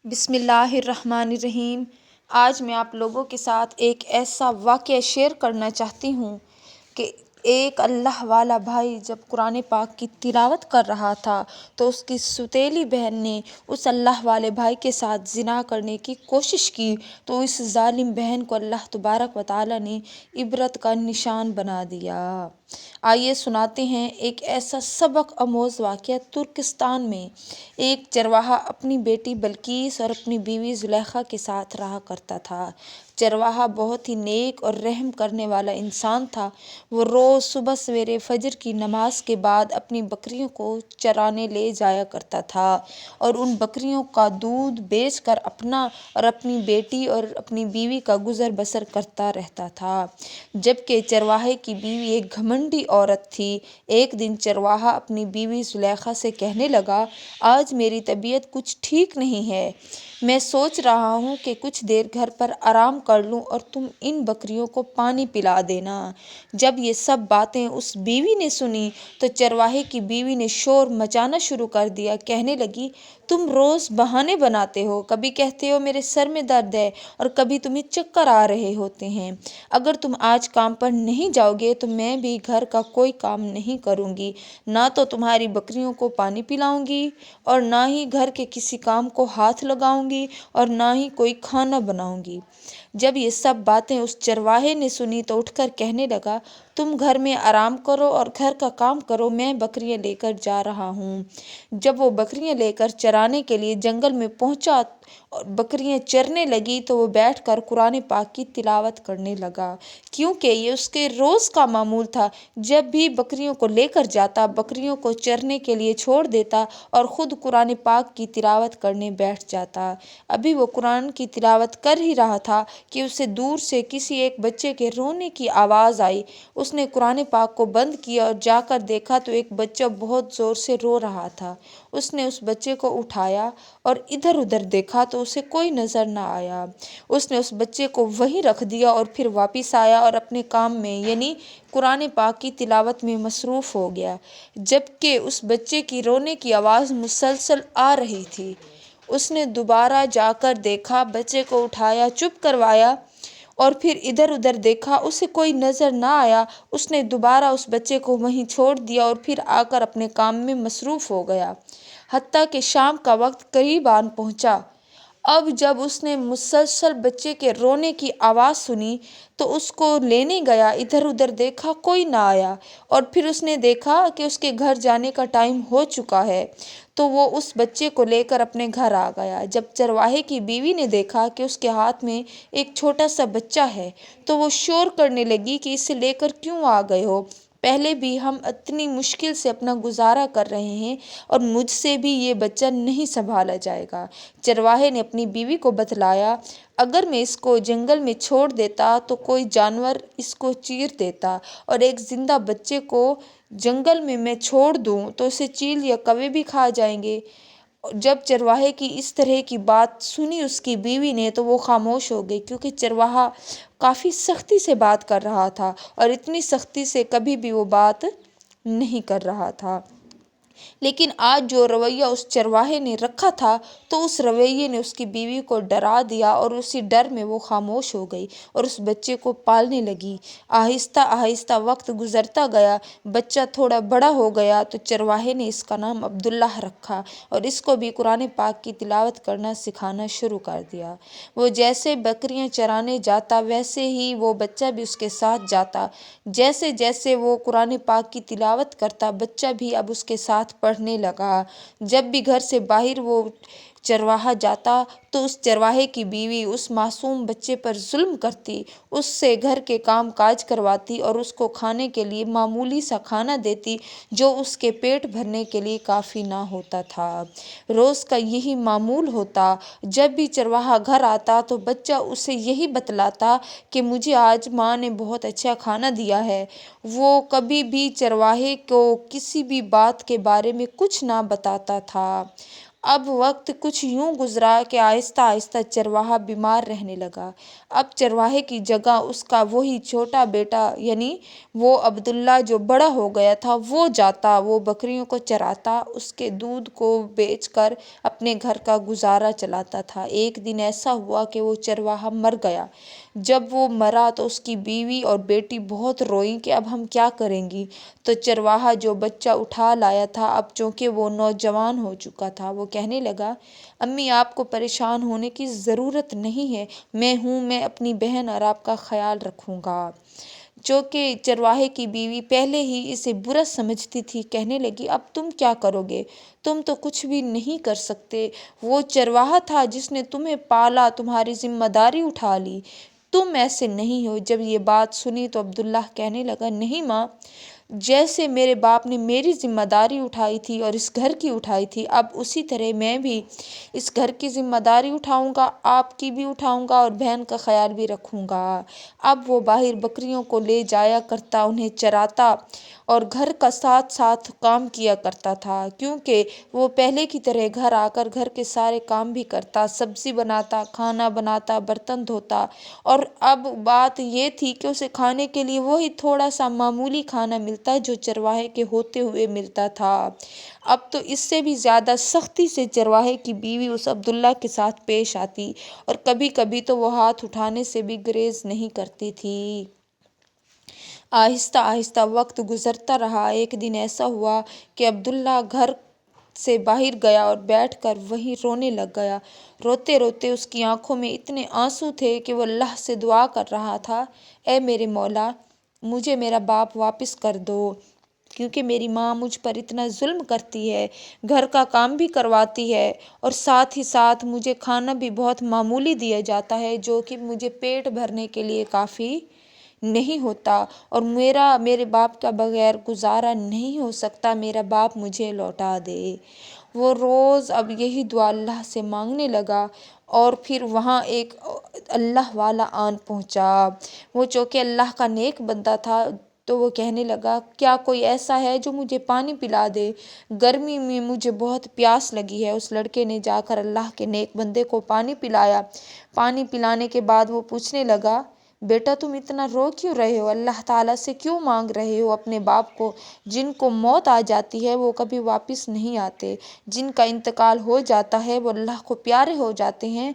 بسم اللہ الرحمن الرحیم۔ آج میں آپ لوگوں کے ساتھ ایک ایسا واقعہ شیئر کرنا چاہتی ہوں کہ ایک اللہ والا بھائی جب قرآن پاک کی تلاوت کر رہا تھا تو اس کی سوتیلی بہن نے اس اللہ والے بھائی کے ساتھ زنا کرنے کی کوشش کی، تو اس ظالم بہن کو اللہ تبارک و تعالیٰ نے عبرت کا نشان بنا دیا۔ آئیے سناتے ہیں ایک ایسا سبق آموز واقعہ۔ ترکستان میں ایک چرواہا اپنی بیٹی بلقیس اور اپنی بیوی زلیخا کے ساتھ رہا کرتا تھا۔ چرواہا بہت ہی نیک اور رحم کرنے والا انسان تھا۔ وہ روز صبح سویرے فجر کی نماز کے بعد اپنی بکریوں کو چرانے لے جایا کرتا تھا اور ان بکریوں کا دودھ بیچ کر اپنا اور اپنی بیٹی اور اپنی بیوی کا گزر بسر کرتا رہتا تھا۔ جبکہ چرواہے کی بیوی ایک گھمنڈی عورت تھی۔ ایک دن چرواہا اپنی بیوی زلیخا سے کہنے لگا، آج میری طبیعت کچھ ٹھیک نہیں ہے، میں سوچ رہا ہوں کہ کچھ دیر گھر پر آرام کر لوں اور تم ان بکریوں کو پانی پلا دینا۔ جب یہ سب باتیں اس بیوی نے سنی تو چرواہے کی بیوی نے شور مچانا شروع کر دیا، کہنے لگی، تم روز بہانے بناتے ہو، کبھی کہتے ہو میرے سر میں درد ہے اور کبھی تمہیں چکر آ رہے ہوتے ہیں۔ اگر تم آج کام پر نہیں جاؤ گے تو میں بھی گھر کا کوئی کام نہیں کروں گی، نہ تو تمہاری بکریوں کو پانی پلاؤں گی اور نہ ہی گھر کے کسی کام کو ہاتھ لگاؤں گی اور نہ ہی کوئی کھانا بناؤں گی۔ جب یہ سب باتیں اس چرواہے نے سنی تو اٹھ کر کہنے لگا، تم گھر میں آرام کرو اور گھر کا کام کرو، میں بکریاں لے کر جا رہا ہوں۔ جب وہ بکریاں لے کر چرانے کے لیے جنگل میں پہنچا اور بکریاں چرنے لگی تو وہ بیٹھ کر قرآن پاک کی تلاوت کرنے لگا، کیونکہ یہ اس کے روز کا معمول تھا۔ جب بھی بکریوں کو لے کر جاتا، بکریوں کو چرنے کے لیے چھوڑ دیتا اور خود قرآن پاک کی تلاوت کرنے بیٹھ جاتا۔ ابھی وہ قرآن کی تلاوت کر ہی رہا تھا کہ اسے دور سے کسی ایک بچے کے رونے کی آواز آئی۔ اس نے قرآن پاک کو بند کیا اور جا کر دیکھا تو ایک بچہ بہت زور سے رو رہا تھا۔ اس نے اس بچے کو اٹھایا اور ادھر ادھر دیکھا تو اسے کوئی نظر نہ آیا۔ اس نے اس بچے کو وہیں رکھ دیا اور پھر واپس آیا اور اپنے کام میں یعنی قرآن پاک کی تلاوت میں مصروف ہو گیا، جبکہ اس بچے کی رونے کی آواز مسلسل آ رہی تھی۔ اس نے دوبارہ جا کر دیکھا، بچے کو اٹھایا، چپ کروایا اور پھر ادھر ادھر دیکھا، اسے کوئی نظر نہ آیا۔ اس نے دوبارہ اس بچے کو وہیں چھوڑ دیا اور پھر آ کر اپنے کام میں مصروف ہو گیا، حتیٰ کہ شام کا وقت قریب آن پہنچا۔ اب جب اس نے مسلسل بچے کے رونے کی آواز سنی تو اس کو لینے گیا، ادھر ادھر دیکھا، کوئی نہ آیا اور پھر اس نے دیکھا کہ اس کے گھر جانے کا ٹائم ہو چکا ہے، تو وہ اس بچے کو لے کر اپنے گھر آ گیا۔ جب چرواہے کی بیوی نے دیکھا کہ اس کے ہاتھ میں ایک چھوٹا سا بچہ ہے تو وہ شور کرنے لگی کہ اسے لے کر کیوں آ گئے ہو؟ پہلے بھی ہم اتنی مشکل سے اپنا گزارا کر رہے ہیں اور مجھ سے بھی یہ بچہ نہیں سنبھالا جائے گا۔ چرواہے نے اپنی بیوی کو بتلایا، اگر میں اس کو جنگل میں چھوڑ دیتا تو کوئی جانور اس کو چیر دیتا اور ایک زندہ بچے کو جنگل میں چھوڑ دوں تو اسے چیل یا کوے بھی کھا جائیں گے۔ جب چرواہے کی اس طرح کی بات سنی اس کی بیوی نے تو وہ خاموش ہو گئی، کیونکہ چرواہا کافی سختی سے بات کر رہا تھا اور اتنی سختی سے کبھی بھی وہ بات نہیں کر رہا تھا۔ لیکن آج جو رویہ اس چرواہے نے رکھا تھا تو اس رویے نے اس کی بیوی کو ڈرا دیا اور اسی ڈر میں وہ خاموش ہو گئی اور اس بچے کو پالنے لگی۔ آہستہ آہستہ وقت گزرتا گیا، بچہ تھوڑا بڑا ہو گیا تو چرواہے نے اس کا نام عبداللہ رکھا اور اس کو بھی قرآن پاک کی تلاوت کرنا سکھانا شروع کر دیا۔ وہ جیسے بکریاں چرانے جاتا ویسے ہی وہ بچہ بھی اس کے ساتھ جاتا۔ جیسے جیسے وہ قرآن پاک کی تلاوت کرتا، بچہ بھی اب اس کے ساتھ پڑھنے لگا۔ جب بھی گھر سے باہر وہ چرواہا جاتا تو اس چرواہے کی بیوی اس معصوم بچے پر ظلم کرتی، اس سے گھر کے کام کاج کرواتی اور اس کو کھانے کے لیے معمولی سا کھانا دیتی جو اس کے پیٹ بھرنے کے لیے کافی نہ ہوتا تھا۔ روز کا یہی معمول ہوتا۔ جب بھی چرواہا گھر آتا تو بچہ اسے یہی بتلاتا کہ مجھے آج ماں نے بہت اچھا کھانا دیا ہے۔ وہ کبھی بھی چرواہے کو کسی بھی بات کے بارے میں کچھ نہ بتاتا تھا۔ اب وقت کچھ یوں گزرا کہ آہستہ آہستہ چرواہا بیمار رہنے لگا۔ اب چرواہے کی جگہ اس کا وہی چھوٹا بیٹا یعنی وہ عبداللہ جو بڑا ہو گیا تھا وہ جاتا، وہ بکریوں کو چراتا، اس کے دودھ کو بیچ کر اپنے گھر کا گزارا چلاتا تھا۔ ایک دن ایسا ہوا کہ وہ چرواہا مر گیا۔ جب وہ مرا تو اس کی بیوی اور بیٹی بہت روئیں کہ اب ہم کیا کریں گی۔ تو چرواہا جو بچہ اٹھا لایا تھا، اب چونکہ وہ نوجوان ہو چکا تھا، وہ کہنے لگا، امی آپ کو پریشان ہونے کی ضرورت نہیں ہے، میں ہوں، میں اپنی بہن اور آپ کا خیال رکھوں گا۔ چونکہ چرواہے کی بیوی پہلے ہی اسے برا سمجھتی تھی، کہنے لگی، اب تم کیا کرو گے، تم تو کچھ بھی نہیں کر سکتے، وہ چرواہا تھا جس نے تمہیں پالا، تمہاری ذمہ داری اٹھا لی، تم ایسے نہیں ہو۔ جب یہ بات سنی تو عبداللہ کہنے لگا، نہیں ماں، جیسے میرے باپ نے میری ذمہ داری اٹھائی تھی اور اس گھر کی اٹھائی تھی، اب اسی طرح میں بھی اس گھر کی ذمہ داری اٹھاؤں گا، آپ کی بھی اٹھاؤں گا اور بہن کا خیال بھی رکھوں گا۔ اب وہ باہر بکریوں کو لے جایا کرتا، انہیں چراتا اور گھر کا ساتھ ساتھ کام کیا کرتا تھا، کیونکہ وہ پہلے کی طرح گھر آ کر گھر کے سارے کام بھی کرتا، سبزی بناتا، کھانا بناتا، برتن دھوتا، اور اب بات یہ تھی کہ اسے کھانے کے لیے وہی تھوڑا سا معمولی کھانا ملتا جو چرواہے کے ہوتے ہوئے ملتا تھا۔ اب تو اس سے بھی زیادہ سختی سے چرواہے کی بیوی اس عبداللہ کے ساتھ پیش آتی، اور کبھی کبھی تو وہ ہاتھ اٹھانے سے بھی گریز نہیں کرتی تھی۔ آہستہ آہستہ وقت گزرتا رہا۔ ایک دن ایسا ہوا کہ عبداللہ گھر سے باہر گیا اور بیٹھ کر وہیں رونے لگ گیا۔ روتے روتے اس کی آنکھوں میں اتنے آنسو تھے کہ وہ اللہ سے دعا کر رہا تھا، اے میرے مولا، مجھے میرا باپ واپس کر دو، کیونکہ میری ماں مجھ پر اتنا ظلم کرتی ہے، گھر کا کام بھی کرواتی ہے اور ساتھ ہی ساتھ مجھے کھانا بھی بہت معمولی دیا جاتا ہے، جو کہ مجھے پیٹ بھرنے کے لیے کافی نہیں ہوتا، اور میرے باپ کا بغیر گزارا نہیں ہو سکتا، میرا باپ مجھے لوٹا دے۔ وہ روز اب یہی دعا اللہ سے مانگنے لگا، اور پھر وہاں ایک اللہ والا آن پہنچا۔ وہ چونکہ اللہ کا نیک بندہ تھا تو وہ کہنے لگا، کیا کوئی ایسا ہے جو مجھے پانی پلا دے، گرمی میں مجھے بہت پیاس لگی ہے۔ اس لڑکے نے جا کر اللہ کے نیک بندے کو پانی پلایا۔ پانی پلانے کے بعد وہ پوچھنے لگا، بیٹا تم اتنا رو کیوں رہے ہو، اللہ تعالیٰ سے کیوں مانگ رہے ہو اپنے باپ کو؟ جن کو موت آ جاتی ہے وہ کبھی واپس نہیں آتے، جن کا انتقال ہو جاتا ہے وہ اللہ کو پیارے ہو جاتے ہیں،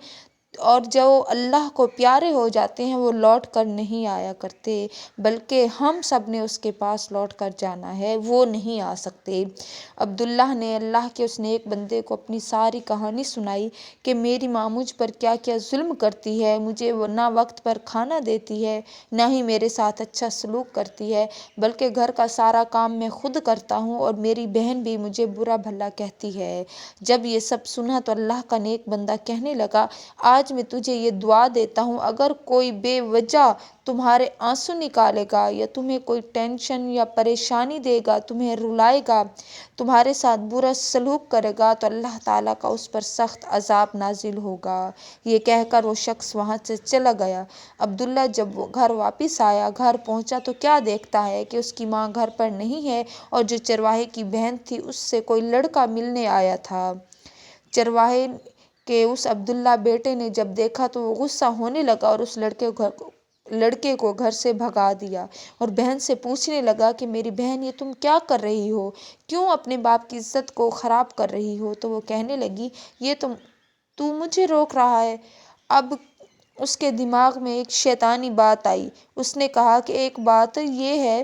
اور جو اللہ کو پیارے ہو جاتے ہیں وہ لوٹ کر نہیں آیا کرتے، بلکہ ہم سب نے اس کے پاس لوٹ کر جانا ہے، وہ نہیں آ سکتے۔ عبداللہ نے اللہ کے اس نیک بندے کو اپنی ساری کہانی سنائی کہ میری ماں مجھ پر کیا کیا ظلم کرتی ہے، مجھے وہ نہ وقت پر کھانا دیتی ہے، نہ ہی میرے ساتھ اچھا سلوک کرتی ہے، بلکہ گھر کا سارا کام میں خود کرتا ہوں، اور میری بہن بھی مجھے برا بھلا کہتی ہے۔ جب یہ سب سنا تو اللہ کا نیک بندہ کہنے لگا، آج میں تجھے یہ دعا دیتا ہوں، اگر کوئی بے وجہ تمہارے آنسو نکالے گا یا تمہیں کوئی ٹینشن یا پریشانی دے گا، تمہیں رلائے گا، تمہارے ساتھ برا سلوک کرے گا، تو اللہ تعالیٰ کا اس پر سخت عذاب نازل ہوگا۔ یہ کہہ کر وہ شخص وہاں سے چلا گیا۔ عبداللہ جب وہ گھر واپس آیا، گھر پہنچا تو کیا دیکھتا ہے کہ اس کی ماں گھر پر نہیں ہے، اور جو چرواہے کی بہن تھی اس سے کوئی لڑکا ملنے آیا تھا۔ چرواہے کے اس عبداللہ بیٹے نے جب دیکھا تو وہ غصہ ہونے لگا اور اس لڑکے کو گھر سے بھگا دیا، اور بہن سے پوچھنے لگا کہ میری بہن یہ تم کیا کر رہی ہو، کیوں اپنے باپ کی عزت کو خراب کر رہی ہو؟ تو وہ کہنے لگی، یہ تو مجھے روک رہا ہے۔ اب اس کے دماغ میں ایک شیطانی بات آئی، اس نے کہا کہ ایک بات یہ ہے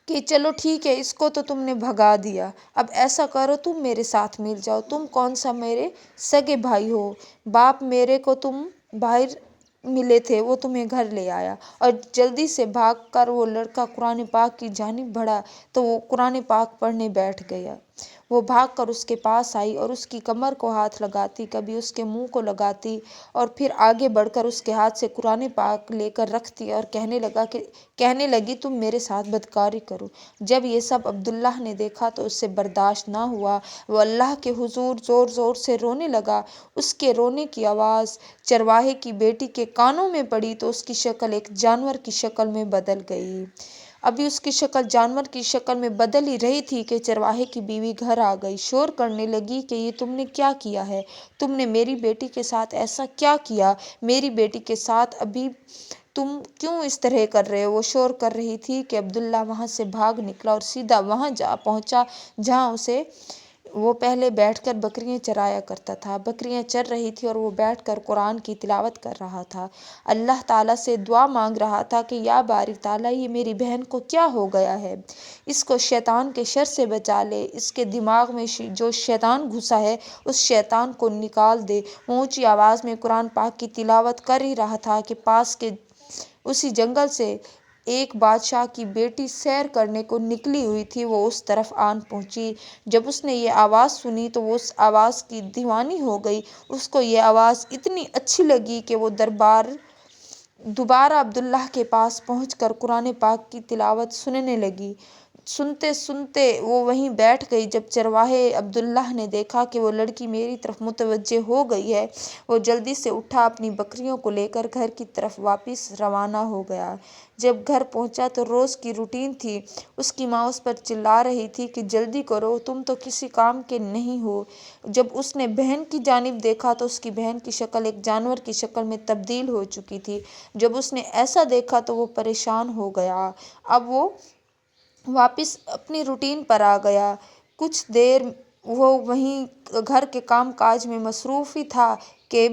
کہ چلو ٹھیک ہے، اس کو تو تم نے بھگا دیا، اب ایسا کرو تم میرے ساتھ مل جاؤ، تم کون سا میرے سگے بھائی ہو، باپ میرے کو تم باہر ملے تھے وہ تمہیں گھر لے آیا۔ اور جلدی سے بھاگ کر وہ لڑکا قرآن پاک کی جانب بڑھا تو وہ قرآن پاک پڑھنے بیٹھ گیا۔ وہ بھاگ کر اس کے پاس آئی اور اس کی کمر کو ہاتھ لگاتی، کبھی اس کے منہ کو لگاتی، اور پھر آگے بڑھ کر اس کے ہاتھ سے قرآن پاک لے کر رکھتی اور کہنے لگی تم میرے ساتھ بدکاری کرو۔ جب یہ سب عبداللہ نے دیکھا تو اس سے برداشت نہ ہوا، وہ اللہ کے حضور زور زور سے رونے لگا۔ اس کے رونے کی آواز چرواہے کی بیٹی کے کانوں میں پڑی تو اس کی شکل ایک جانور کی شکل میں بدل گئی۔ ابھی اس کی شکل جانور کی شکل میں بدل ہی رہی تھی کہ چرواہے کی بیوی گھر آ گئی، شور کرنے لگی کہ یہ تم نے کیا کیا ہے، تم نے میری بیٹی کے ساتھ ایسا کیا کیا، میری بیٹی کے ساتھ ابھی تم کیوں اس طرح کر رہے ہو؟ وہ شور کر رہی تھی کہ عبداللہ وہاں سے بھاگ نکلا اور سیدھا وہاں جا پہنچا جہاں اسے وہ پہلے بیٹھ کر بکریاں چرایا کرتا تھا۔ بکریاں چر رہی تھی اور وہ بیٹھ کر قرآن کی تلاوت کر رہا تھا۔ اللہ تعالیٰ سے دعا مانگ رہا تھا کہ یا باری تعالیٰ، یہ میری بہن کو کیا ہو گیا ہے؟ اس کو شیطان کے شر سے بچا لے۔ اس کے دماغ میں جو شیطان گھسا ہے اس شیطان کو نکال دے۔ وہ اونچی آواز میں قرآن پاک کی تلاوت کر ہی رہا تھا کہ پاس کے اسی جنگل سے ایک بادشاہ کی بیٹی سیر کرنے کو نکلی ہوئی تھی، وہ اس طرف آن پہنچی۔ جب اس نے یہ آواز سنی تو وہ اس آواز کی دیوانی ہو گئی۔ اس کو یہ آواز اتنی اچھی لگی کہ وہ دوبارہ عبداللہ کے پاس پہنچ کر قرآن پاک کی تلاوت سننے لگی۔ سنتے سنتے وہ وہیں بیٹھ گئی۔ جب چرواہے عبداللہ نے دیکھا کہ وہ لڑکی میری طرف متوجہ ہو گئی ہے، وہ جلدی سے اٹھا، اپنی بکریوں کو لے کر گھر کی طرف واپس روانہ ہو گیا۔ جب گھر پہنچا تو روز کی روٹین تھی۔ اس کی ماں اس پر چلا رہی تھی کہ جلدی کرو، تم تو کسی کام کے نہیں ہو۔ جب اس نے بہن کی جانب دیکھا تو اس کی بہن کی شکل ایک جانور کی شکل میں تبدیل ہو چکی تھی۔ جب اس نے ایسا دیکھا تو وہ پریشان ہو گیا۔ اب وہ واپس اپنی روٹین پر آ گیا۔ کچھ دیر وہ وہیں گھر کے کام کاج میں مصروف ہی تھا کہ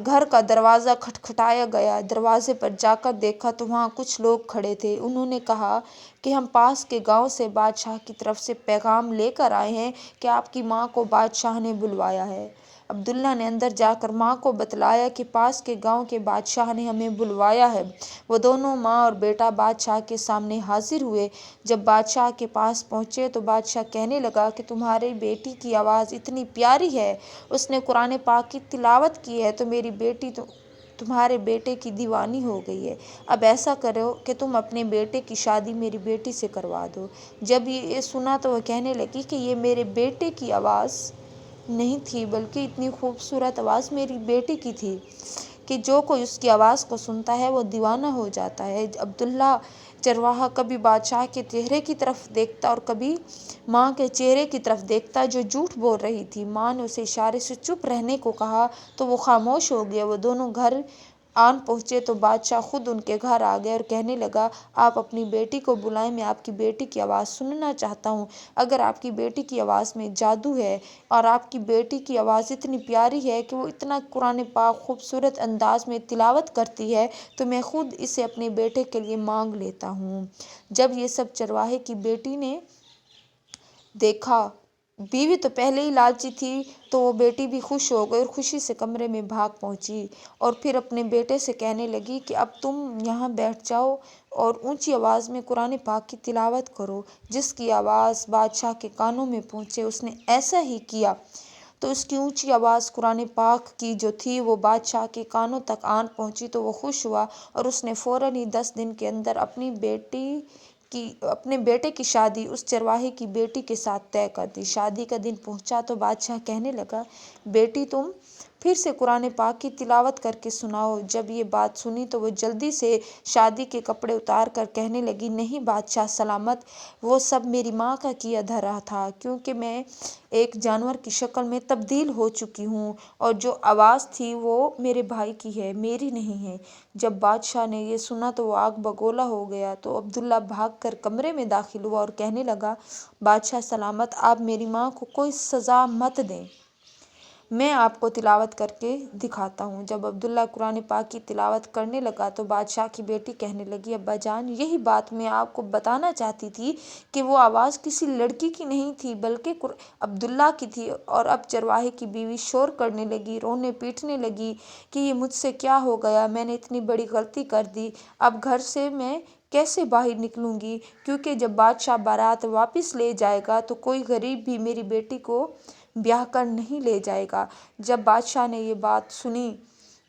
گھر کا دروازہ کھٹکھٹایا گیا۔ دروازے پر جا کر دیکھا تو وہاں کچھ لوگ کھڑے تھے۔ انہوں نے کہا کہ ہم پاس کے گاؤں سے بادشاہ کی طرف سے پیغام لے کر آئے ہیں کہ آپ کی ماں کو بادشاہ نے بلوایا ہے۔ عبداللہ نے اندر جا کر ماں کو بتلایا کہ پاس کے گاؤں کے بادشاہ نے ہمیں بلوایا ہے۔ وہ دونوں ماں اور بیٹا بادشاہ کے سامنے حاضر ہوئے۔ جب بادشاہ کے پاس پہنچے تو بادشاہ کہنے لگا کہ تمہاری بیٹی کی آواز اتنی پیاری ہے، اس نے قرآن پاک کی تلاوت کی ہے تو میری بیٹی تمہارے بیٹے کی دیوانی ہو گئی ہے۔ اب ایسا کرو کہ تم اپنے بیٹے کی شادی میری بیٹی سے کروا دو۔ جب یہ سنا تو وہ کہنے لگی کہ یہ میرے بیٹے کی آواز نہیں تھی، بلکہ اتنی خوبصورت آواز میری بیٹی کی تھی کہ جو کوئی اس کی آواز کو سنتا ہے وہ دیوانہ ہو جاتا ہے۔ عبداللہ چرواہا کبھی بادشاہ کے چہرے کی طرف دیکھتا اور کبھی ماں کے چہرے کی طرف دیکھتا جو جھوٹ بول رہی تھی۔ ماں نے اسے اشارے سے چپ رہنے کو کہا تو وہ خاموش ہو گیا۔ وہ دونوں گھر آن پہنچے تو بادشاہ خود ان کے گھر آ گیا اور کہنے لگا، آپ اپنی بیٹی کو بلائیں، میں آپ کی بیٹی کی آواز سننا چاہتا ہوں۔ اگر آپ کی بیٹی کی آواز میں جادو ہے اور آپ کی بیٹی کی آواز اتنی پیاری ہے کہ وہ اتنا قرآن پاک خوبصورت انداز میں تلاوت کرتی ہے تو میں خود اسے اپنے بیٹے کے لیے مانگ لیتا ہوں۔ جب یہ سب چرواہے کی بیٹی نے دیکھا، بیوی تو پہلے ہی لالچی تھی، تو وہ بیٹی بھی خوش ہو گئی اور خوشی سے کمرے میں بھاگ پہنچی اور پھر اپنے بیٹے سے کہنے لگی کہ اب تم یہاں بیٹھ جاؤ اور اونچی آواز میں قرآن پاک کی تلاوت کرو۔ جس کی آواز بادشاہ کے کانوں میں پہنچے اس نے ایسا ہی کیا تو اس کی اونچی آواز قرآن پاک کی جو تھی وہ بادشاہ کے کانوں تک آن پہنچی تو وہ خوش ہوا اور اس نے فوراً ہی 10 دن کے اندر اپنے بیٹے کی شادی اس چرواہے کی بیٹی کے ساتھ طے کر دی۔ شادی کا دن پہنچا تو بادشاہ کہنے لگا، بیٹی تم پھر سے قرآن پاک کی تلاوت کر کے سناؤ۔ جب یہ بات سنی تو وہ جلدی سے شادی کے کپڑے اتار کر کہنے لگی، نہیں بادشاہ سلامت، وہ سب میری ماں کا کیا دھرا تھا، کیونکہ میں ایک جانور کی شکل میں تبدیل ہو چکی ہوں اور جو آواز تھی وہ میرے بھائی کی ہے، میری نہیں ہے۔ جب بادشاہ نے یہ سنا تو وہ آگ بگولا ہو گیا تو عبداللہ بھاگ کر کمرے میں داخل ہوا اور کہنے لگا، بادشاہ سلامت، آپ میری ماں کو کوئی سزا مت دیں، میں آپ کو تلاوت کر کے دکھاتا ہوں۔ جب عبداللہ قرآن پاک کی تلاوت کرنے لگا تو بادشاہ کی بیٹی کہنے لگی، ابا جان، یہی بات میں آپ کو بتانا چاہتی تھی کہ وہ آواز کسی لڑکی کی نہیں تھی بلکہ عبداللہ کی تھی۔ اور اب چرواہے کی بیوی شور کرنے لگی، رونے پیٹنے لگی کہ یہ مجھ سے کیا ہو گیا، میں نے اتنی بڑی غلطی کر دی، اب گھر سے میں کیسے باہر نکلوں گی، کیونکہ جب بادشاہ بارات واپس لے جائے گا تو کوئی غریب بھی میری بیٹی کو بیاہ کر نہیں لے جائے گا۔ جب بادشاہ نے یہ بات سنی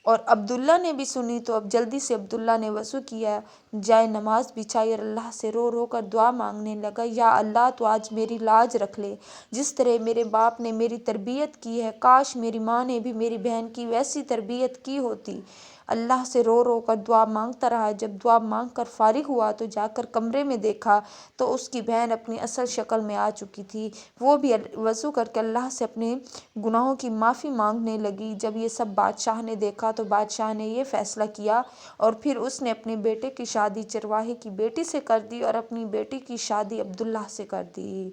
اور عبداللہ نے بھی سنی تو اب جلدی سے عبداللہ نے وضو کیا، جائے نماز بچھائی اور اللہ سے رو رو کر دعا مانگنے لگا، یا اللہ تو آج میری لاج رکھ لے، جس طرح میرے باپ نے میری تربیت کی ہے، کاش میری ماں نے بھی میری بہن کی ویسی تربیت کی ہوتی۔ اللہ سے رو رو کر دعا مانگتا رہا۔ جب دعا مانگ کر فارغ ہوا تو جا کر کمرے میں دیکھا تو اس کی بہن اپنی اصل شکل میں آ چکی تھی۔ وہ بھی وضو کر کے اللہ سے اپنے گناہوں کی معافی مانگنے لگی۔ جب یہ سب بادشاہ نے دیکھا تو بادشاہ نے یہ فیصلہ کیا اور پھر اس نے اپنے بیٹے کی شادی چرواہے کی بیٹی سے کر دی اور اپنی بیٹی کی شادی عبداللہ سے کر دی۔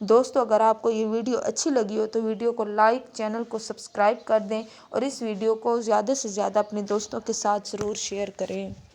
دوستو، اگر آپ کو یہ ویڈیو اچھی لگی ہو تو ویڈیو کو لائک، چینل کو سبسکرائب کر دیں اور اس ویڈیو کو زیادہ سے زیادہ اپنے دوستوں کے ساتھ ضرور شیئر کریں۔